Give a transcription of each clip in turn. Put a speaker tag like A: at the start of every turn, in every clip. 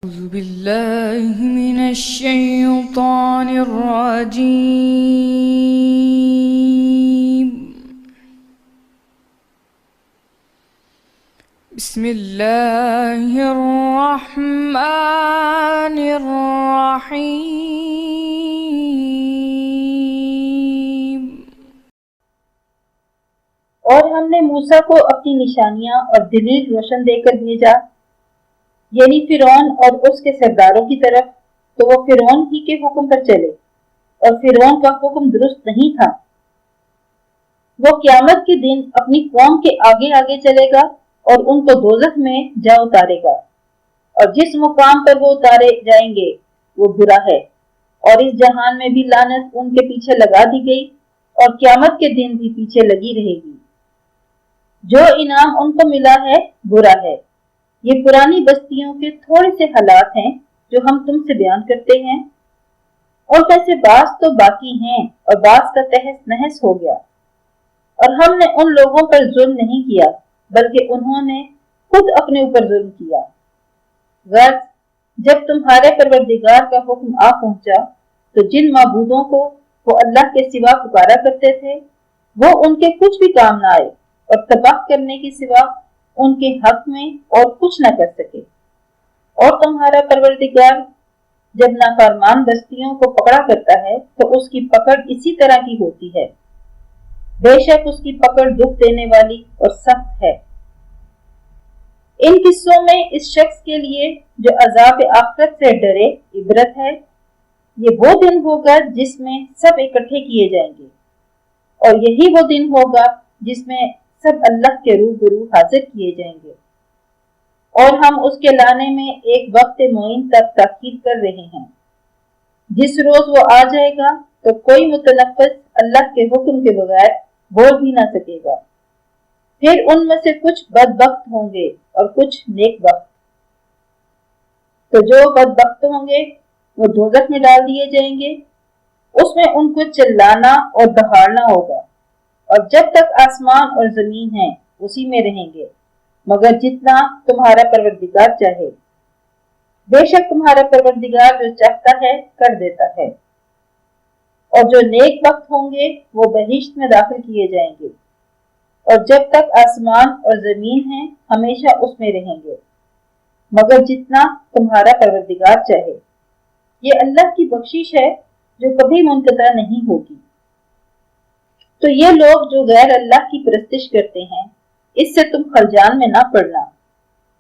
A: أعوذ بالله من الشيطان الرجيم. بسم الله الرحمن الرحيم.
B: اور ہم نے موسیٰ کو اپنی نشانیاں اور دلیل روشن دے کر بھیجا، یعنی فرعون اور اس کے سرداروں کی طرف، تو وہ فرعون ہی کے حکم پر چلے، اور فرعون کا حکم درست نہیں تھا۔ وہ قیامت کے دن اپنی قوم کے آگے آگے چلے گا اور ان کو دوزخ میں جا اتارے گا، اور جس مقام پر وہ اتارے جائیں گے وہ برا ہے، اور اس جہان میں بھی لعنت ان کے پیچھے لگا دی گئی، اور قیامت کے دن بھی پیچھے لگی رہے گی۔ جو انعام ان کو ملا ہے برا ہے۔ یہ پرانی بستیوں کے تھوڑے سے حالات ہیں جو ہم تم سے بیان کرتے ہیں، اور میں بعض تو باقی ہیں اور بعض کا تہس نہس ہو گیا۔ اور ہم نے ان لوگوں پر ظلم نہیں کیا بلکہ انہوں نے خود اپنے اوپر ظلم کیا۔ غرض جب تمہارے پروردگار کا حکم آ پہنچا تو جن معبودوں کو وہ اللہ کے سوا پکارا کرتے تھے وہ ان کے کچھ بھی کام نہ آئے، اور تباہ کرنے کے سوا ان کے حق میں اور کچھ نہ کر سکے۔ اور تمہارا پروردگار جب نافرمان بستیوں کو پکڑا کرتا ہے تو اس کی پکڑ اسی طرح کی ہوتی ہے، بے شک اس کی پکڑ دکھ دینے والی اور سخت ہے۔ ان قصوں میں اس شخص کے لیے جو عذاب آخرت سے ڈرے عبرت ہے۔ یہ وہ دن ہوگا جس میں سب اکٹھے کیے جائیں گے، اور یہی وہ دن ہوگا جس میں سب اللہ کے روبرو حاضر کیے جائیں گے، اور ہم اس کے لانے میں ایک وقت معین تک تاخیر کر رہے ہیں۔ جس روز وہ آ جائے گا تو کوئی متنفس اللہ کے حکم کے بغیر بول بھی نہ سکے گا۔ پھر ان میں سے کچھ بدبخت ہوں گے اور کچھ نیک بخت۔ تو جو بدبخت ہوں گے وہ دوزخ میں ڈال دیے جائیں گے، اس میں ان کو چلانا اور دہاڑنا ہوگا، اور جب تک آسمان اور زمین ہیں اسی میں رہیں گے، مگر جتنا تمہارا پروردگار چاہے۔ بے شک تمہارا پروردگار جو چاہتا ہے کر دیتا ہے۔ اور جو نیک بخت ہوں گے وہ بہشت میں داخل کیے جائیں گے، اور جب تک آسمان اور زمین ہیں ہمیشہ اس میں رہیں گے، مگر جتنا تمہارا پروردگار چاہے۔ یہ اللہ کی بخشش ہے جو کبھی منقطع نہیں ہوگی۔ تو یہ لوگ جو غیر اللہ کی پرستش کرتے ہیں اس سے تم خلجان میں نہ پڑنا۔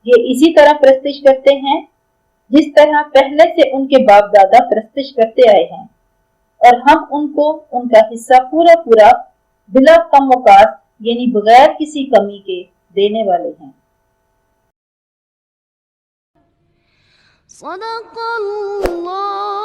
B: یہ اسی طرح پرستش کرتے ہیں جس طرح پہلے سے ان کے باپ دادا پرستش کرتے آئے ہیں، اور ہم ان کو ان کا حصہ پورا پورا بلا کم وقات یعنی بغیر کسی کمی کے دینے والے ہیں۔
C: صدق اللہ